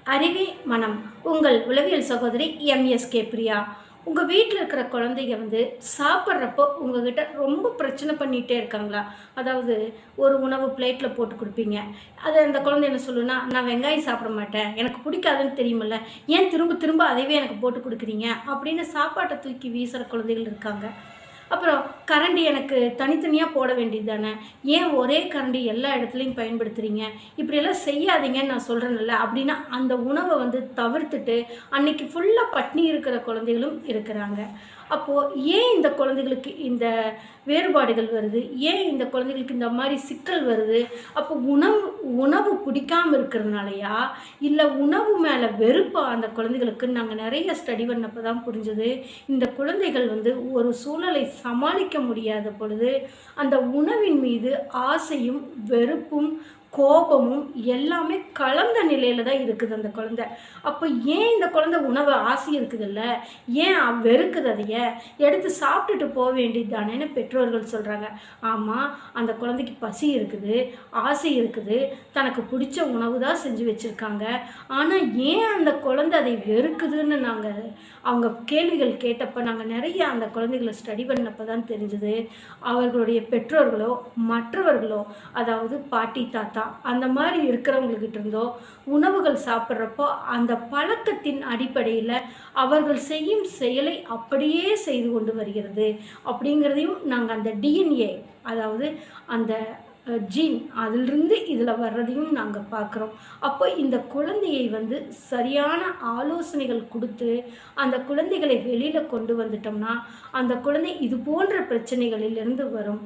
அறிவே மனம். உங்கள் உளவியல் சகோதரி எம்எஸ்கே பிரியா. உங்கள் வீட்டில் இருக்கிற குழந்தைங்க சாப்பிட்றப்போ உங்ககிட்ட ரொம்ப பிரச்சனை பண்ணிகிட்டே இருக்காங்களா? அதாவது ஒரு உணவு பிளேட்டில் போட்டு கொடுப்பீங்க. அதை அந்த குழந்தை என்ன சொல்லுன்னா, நான் வெங்காயம் சாப்பிட மாட்டேன், எனக்கு பிடிக்காதுன்னு தெரியுமில்ல, ஏன் திரும்ப திரும்ப அதைவே எனக்கு போட்டு கொடுக்குறீங்க அப்படின்னு சாப்பாட்டை தூக்கி வீசுகிற குழந்தைகள் இருக்காங்க. அப்புறம் கரண்டி எனக்கு தனித்தனியாக போட வேண்டியது தானே, ஏன் ஒரே கரண்டி எல்லா இடத்துலையும் பயன்படுத்துகிறீங்க, இப்படியெல்லாம் செய்யாதீங்கன்னு நான் சொல்கிறேன்ல அப்படின்னா அந்த உணவை தவிர்த்துட்டு அன்னைக்கு ஃபுல்லாக பட்னி இருக்கிற குழந்தைகளும் இருக்கிறாங்க. அப்போது ஏன் இந்த குழந்தைகளுக்கு இந்த வேறுபாடுகள் வருது, ஏன் இந்த குழந்தைகளுக்கு இந்த மாதிரி சிக்கல் வருது? அப்போ உணவு உணவு பிடிக்காமல் இருக்கிறதுனாலயா, இல்லை உணவு மேலே வெறுப்பா அந்த குழந்தைகளுக்குன்னு நாங்கள் நிறைய ஸ்டடி பண்ணப்போ தான் புரிஞ்சது. இந்த குழந்தைகள் ஒரு சூழலை சமாளிக்க முடியாத பொழுது அந்த உணவின் மீது ஆசையும் வெறுப்பும் கோபமும் எல்லாமே கலந்த நிலையில தான் இருக்குது அந்த குழந்தை. அப்போ ஏன் இந்த குழந்தை உணவு ஆசை இருக்குதுல்ல, ஏன் வெறுக்குது, அதைய எடுத்து சாப்பிட்டுட்டு போக வேண்டியது தானேன்னு பெற்றோர்கள் சொல்கிறாங்க. ஆமாம், அந்த குழந்தைக்கு பசி இருக்குது, ஆசை இருக்குது, தனக்கு பிடிச்ச உணவு தான் செஞ்சு வச்சுருக்காங்க. ஆனால் ஏன் அந்த குழந்தை அதை வெறுக்குதுன்னு அவங்க கேள்விகள் கேட்டப்போ நாங்கள் நிறைய அந்த குழந்தைகளை ஸ்டடி பண்ணப்போ தான் தெரிஞ்சுது. அவர்களுடைய பெற்றோர்களோ மற்றவர்களோ, அதாவது பாட்டி தாத்தா அந்த மாதிரி இருக்கிறவங்கக்கிட்ட இருந்தோ உணவுகள் சாப்பிட்றப்போ அந்த பழக்கத்தின் அடிப்படையில் அவர்கள் செய்யும் செயலை அப்படியே செய்து கொண்டு வருகிறது அப்படிங்கிறதையும் நாங்கள் அந்த டிஎன்ஏ, அதாவது அந்த ஜீன் அதிலிருந்து இதில் வர்றதையும் நாங்கள் பார்க்குறோம். அப்போ இந்த குழந்தையை சரியான ஆலோசனைகள் கொடுத்து அந்த குழந்தைகளை வெளியில் கொண்டு வந்துட்டோம்னா அந்த குழந்தை இது போன்ற பிரச்சனைகளிலிருந்து வரும்.